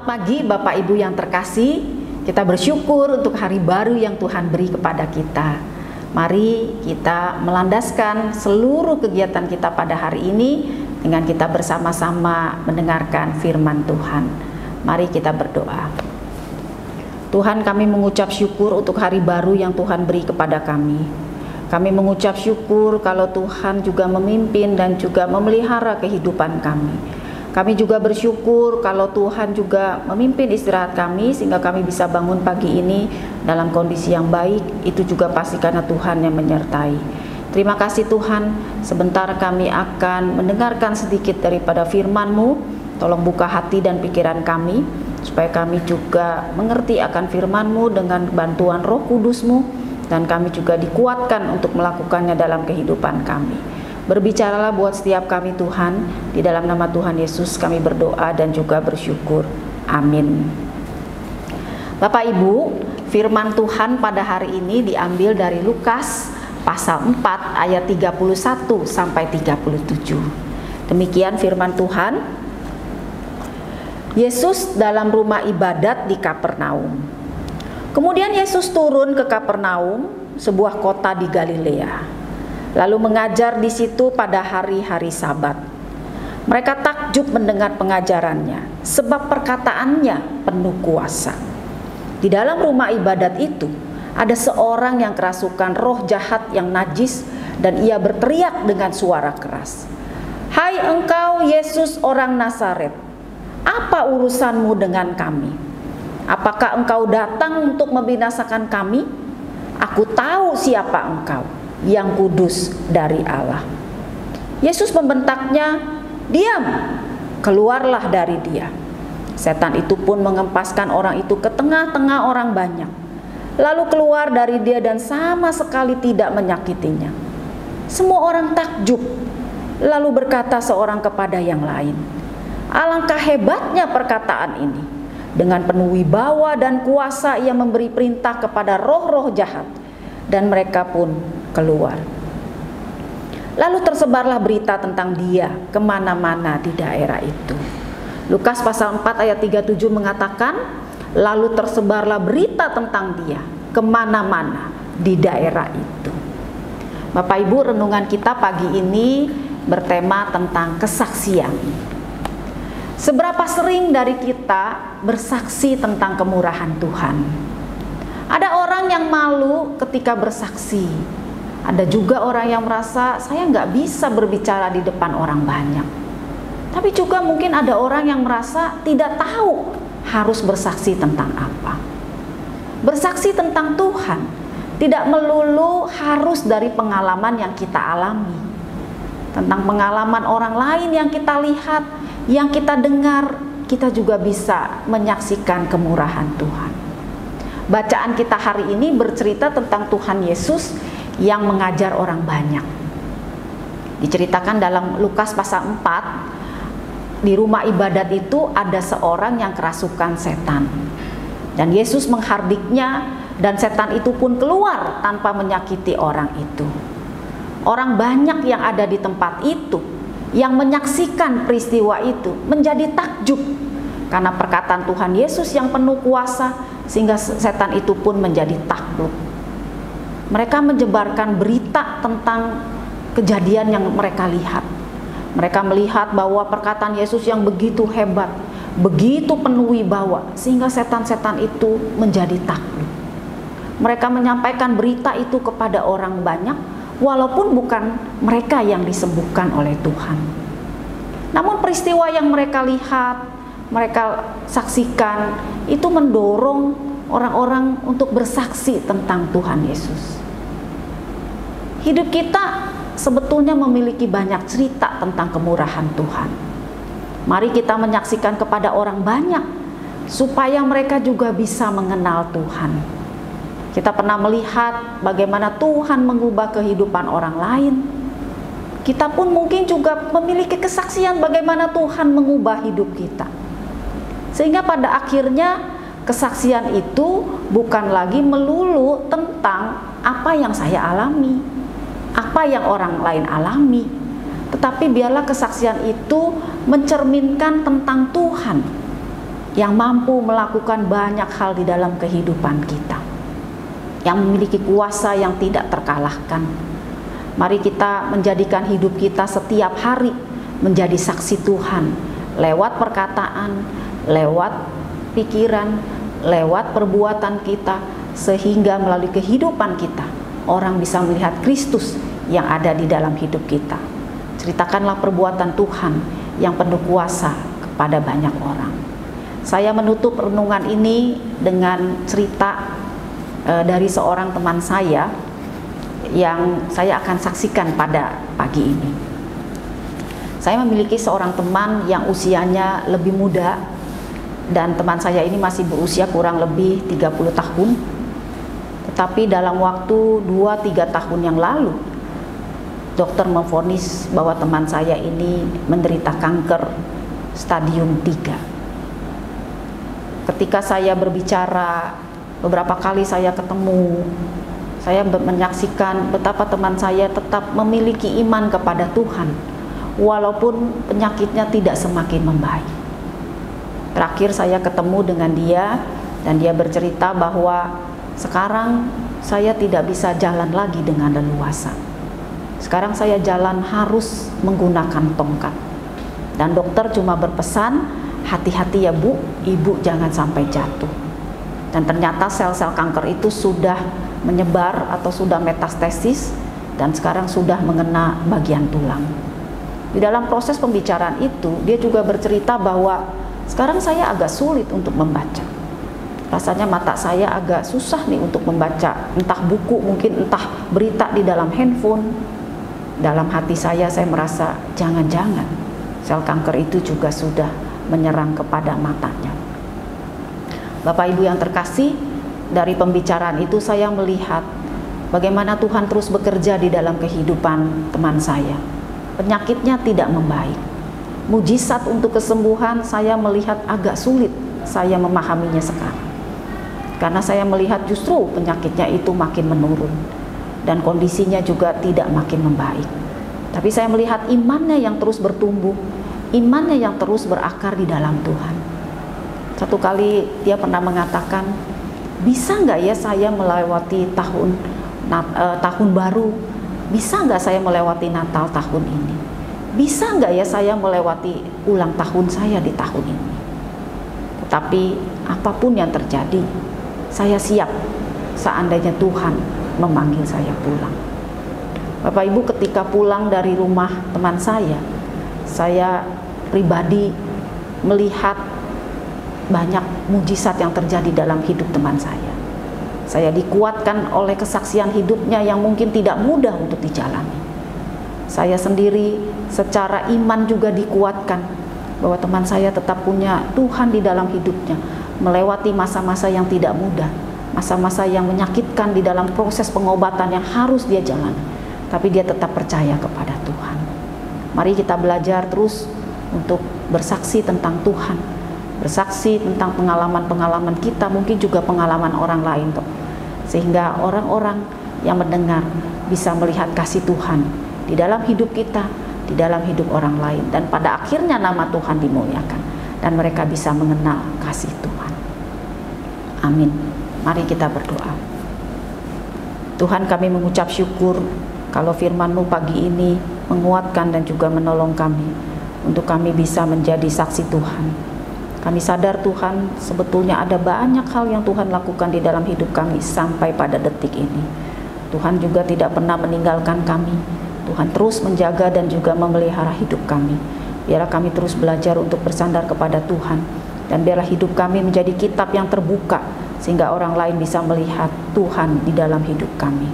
Selamat pagi Bapak Ibu yang terkasih. Kita bersyukur untuk hari baru yang Tuhan beri kepada kita. Mari kita melandaskan seluruh kegiatan kita pada hari ini dengan kita bersama-sama mendengarkan firman Tuhan. Mari kita berdoa. Tuhan, kami mengucap syukur untuk hari baru yang Tuhan beri kepada kami. Kami mengucap syukur kalau Tuhan juga memimpin dan juga memelihara kehidupan kami. Kami juga bersyukur kalau Tuhan juga memimpin istirahat kami sehingga kami bisa bangun pagi ini dalam kondisi yang baik. Itu juga pasti karena Tuhan yang menyertai. Terima kasih Tuhan, sebentar kami akan mendengarkan sedikit daripada firman-Mu. Tolong buka hati dan pikiran kami supaya kami juga mengerti akan firman-Mu dengan bantuan Roh Kudus-Mu, dan kami juga dikuatkan untuk melakukannya dalam kehidupan kami. Berbicaralah buat setiap kami Tuhan, di dalam nama Tuhan Yesus kami berdoa dan juga bersyukur. Amin. Bapak Ibu, firman Tuhan pada hari ini diambil dari Lukas pasal 4 ayat 31 sampai 37. Demikian firman Tuhan. Yesus dalam rumah ibadat di Kapernaum. Kemudian Yesus turun ke Kapernaum, sebuah kota di Galilea. Lalu mengajar di situ pada hari-hari Sabat. Mereka takjub mendengar pengajarannya, sebab perkataannya penuh kuasa. Di dalam rumah ibadat itu ada seorang yang kerasukan roh jahat yang najis, dan ia berteriak dengan suara keras, "Hai engkau Yesus orang Nazaret, apa urusanmu dengan kami? Apakah engkau datang untuk membinasakan kami? Aku tahu siapa engkau, yang kudus dari Allah." Yesus membentaknya, "Diam, keluarlah dari dia." Setan itu pun mengempaskan orang itu ke tengah-tengah orang banyak, lalu keluar dari dia dan sama sekali tidak menyakitinya. Semua orang takjub, lalu berkata seorang kepada yang lain, "Alangkah hebatnya perkataan ini. Dengan penuh wibawa dan kuasa ia memberi perintah kepada roh-roh jahat, dan mereka pun keluar." Lalu tersebarlah berita tentang dia kemana-mana di daerah itu. Lukas pasal 4 ayat 37 mengatakan, lalu tersebarlah berita tentang dia kemana-mana di daerah itu. Bapak Ibu, renungan kita pagi ini bertema tentang kesaksian. Seberapa sering dari kita bersaksi tentang kemurahan Tuhan? Ada orang yang malu ketika bersaksi. Ada juga orang yang merasa saya nggak bisa berbicara di depan orang banyak. Tapi juga mungkin ada orang yang merasa tidak tahu harus bersaksi tentang apa. Bersaksi tentang Tuhan tidak melulu harus dari pengalaman yang kita alami. Tentang pengalaman orang lain yang kita lihat, yang kita dengar, kita juga bisa menyaksikan kemurahan Tuhan. Bacaan kita hari ini bercerita tentang Tuhan Yesus yang mengajar orang banyak. Diceritakan dalam Lukas pasal 4, di rumah ibadat itu ada seorang yang kerasukan setan. Dan Yesus menghardiknya, dan setan itu pun keluar tanpa menyakiti orang itu. Orang banyak yang ada di tempat itu, yang menyaksikan peristiwa itu, menjadi takjub karena perkataan Tuhan Yesus yang penuh kuasa, sehingga setan itu pun menjadi takluk. Mereka menyebarkan berita tentang kejadian yang mereka lihat. Mereka melihat bahwa perkataan Yesus yang begitu hebat, begitu penuh wibawa, sehingga setan-setan itu menjadi takluk. Mereka menyampaikan berita itu kepada orang banyak, walaupun bukan mereka yang disembuhkan oleh Tuhan. Namun peristiwa yang mereka lihat, mereka saksikan, itu mendorong orang-orang untuk bersaksi tentang Tuhan Yesus. Hidup kita sebetulnya memiliki banyak cerita tentang kemurahan Tuhan. Mari kita menyaksikan kepada orang banyak, supaya mereka juga bisa mengenal Tuhan. Kita pernah melihat bagaimana Tuhan mengubah kehidupan orang lain. Kita pun mungkin juga memiliki kesaksian bagaimana Tuhan mengubah hidup kita. Sehingga pada akhirnya kesaksian itu bukan lagi melulu tentang apa yang saya alami, apa yang orang lain alami, tetapi biarlah kesaksian itu mencerminkan tentang Tuhan. yang mampu melakukan banyak hal di dalam kehidupan kita, yang memiliki kuasa yang tidak terkalahkan. Mari kita menjadikan hidup kita setiap hari menjadi saksi Tuhan, lewat perkataan, lewat pikiran, lewat perbuatan kita, sehingga melalui kehidupan kita orang bisa melihat Kristus yang ada di dalam hidup kita. Ceritakanlah perbuatan Tuhan yang penuh kuasa kepada banyak orang. Saya menutup renungan ini dengan cerita dari seorang teman saya yang saya akan saksikan pada pagi ini. Saya memiliki seorang teman yang usianya lebih muda, dan teman saya ini masih berusia kurang lebih 30 tahun. Tetapi dalam waktu 2-3 tahun yang lalu, dokter memvonis bahwa teman saya ini menderita kanker stadium 3. Ketika saya berbicara, beberapa kali saya ketemu, saya menyaksikan betapa teman saya tetap memiliki iman kepada Tuhan, walaupun penyakitnya tidak semakin membaik. Terakhir saya ketemu dengan dia, dan dia bercerita bahwa sekarang saya tidak bisa jalan lagi dengan leluasa. Sekarang saya jalan harus menggunakan tongkat. Dan dokter cuma berpesan, hati-hati ya Bu, Ibu jangan sampai jatuh. Dan ternyata sel-sel kanker itu sudah menyebar atau sudah metastasis, dan sekarang sudah mengena bagian tulang. Di dalam proses pembicaraan itu, dia juga bercerita bahwa sekarang saya agak sulit untuk membaca. Rasanya mata saya agak susah nih untuk membaca, entah buku, mungkin entah berita di dalam handphone. Dalam hati saya merasa jangan-jangan sel kanker itu juga sudah menyerang kepada matanya. Bapak Ibu yang terkasih, dari pembicaraan itu saya melihat bagaimana Tuhan terus bekerja di dalam kehidupan teman saya. Penyakitnya tidak membaik. Mujizat untuk kesembuhan saya melihat agak sulit saya memahaminya sekarang. Karena saya melihat justru penyakitnya itu makin menurun dan kondisinya juga tidak makin membaik. Tapi saya melihat imannya yang terus bertumbuh, imannya yang terus berakar di dalam Tuhan. Satu kali dia pernah mengatakan, bisa nggak ya saya melewati tahun baru? Bisa nggak saya melewati Natal tahun ini? Bisa nggak ya saya melewati ulang tahun saya di tahun ini? Tetapi apapun yang terjadi, saya siap seandainya Tuhan memanggil saya pulang. Bapak Ibu, ketika pulang dari rumah teman saya pribadi melihat banyak mujizat yang terjadi dalam hidup teman saya. Saya dikuatkan oleh kesaksian hidupnya yang mungkin tidak mudah untuk dijalani. Saya sendiri secara iman juga dikuatkan bahwa teman saya tetap punya Tuhan di dalam hidupnya, melewati masa-masa yang tidak mudah, masa-masa yang menyakitkan di dalam proses pengobatan yang harus dia jalani, tapi dia tetap percaya kepada Tuhan. Mari kita belajar terus untuk bersaksi tentang Tuhan, bersaksi tentang pengalaman-pengalaman kita, mungkin juga pengalaman orang lain, sehingga orang-orang yang mendengar bisa melihat kasih Tuhan di dalam hidup kita, di dalam hidup orang lain, dan pada akhirnya nama Tuhan dimuliakan dan mereka bisa mengenal kasih Tuhan. Amin. Mari kita berdoa. Tuhan, kami mengucap syukur kalau firman-Mu pagi ini menguatkan dan juga menolong kami untuk kami bisa menjadi saksi Tuhan. Kami sadar Tuhan, sebetulnya ada banyak hal yang Tuhan lakukan di dalam hidup kami sampai pada detik ini. Tuhan juga tidak pernah meninggalkan kami. Tuhan terus menjaga dan juga memelihara hidup kami. Biarlah kami terus belajar untuk bersandar kepada Tuhan, dan biarlah hidup kami menjadi kitab yang terbuka sehingga orang lain bisa melihat Tuhan di dalam hidup kami.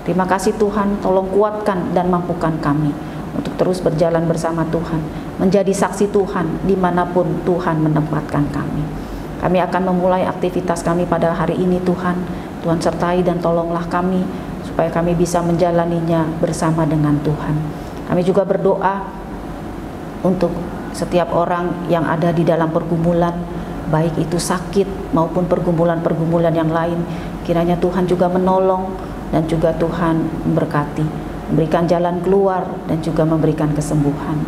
Terima kasih Tuhan, tolong kuatkan dan mampukan kami untuk terus berjalan bersama Tuhan, menjadi saksi Tuhan dimanapun Tuhan menempatkan kami. Kami akan memulai aktivitas kami pada hari ini Tuhan. Tuhan sertai dan tolonglah kami supaya kami bisa menjalaninya bersama dengan Tuhan. Kami juga berdoa untuk setiap orang yang ada di dalam pergumulan, baik itu sakit maupun pergumulan-pergumulan yang lain. Kiranya Tuhan juga menolong dan juga Tuhan memberkati, memberikan jalan keluar dan juga memberikan kesembuhan.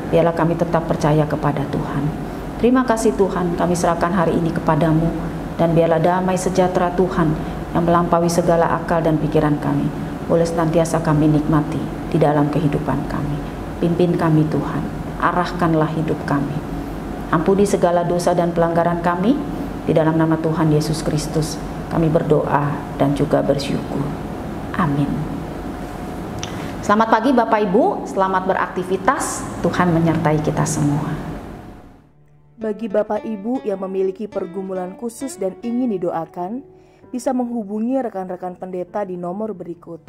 Biarlah kami tetap percaya kepada Tuhan. Terima kasih Tuhan, kami serahkan hari ini kepadamu, dan biarlah damai sejahtera Tuhan yang melampaui segala akal dan pikiran kami boleh senantiasa kami nikmati di dalam kehidupan kami. Pimpin kami Tuhan, arahkanlah hidup kami. Ampuni segala dosa dan pelanggaran kami, di dalam nama Tuhan Yesus Kristus kami berdoa dan juga bersyukur. Amin. Selamat pagi Bapak Ibu, selamat beraktivitas, Tuhan menyertai kita semua. Bagi Bapak Ibu yang memiliki pergumulan khusus dan ingin didoakan, bisa menghubungi rekan-rekan pendeta di nomor berikut.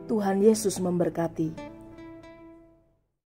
Tuhan Yesus memberkati.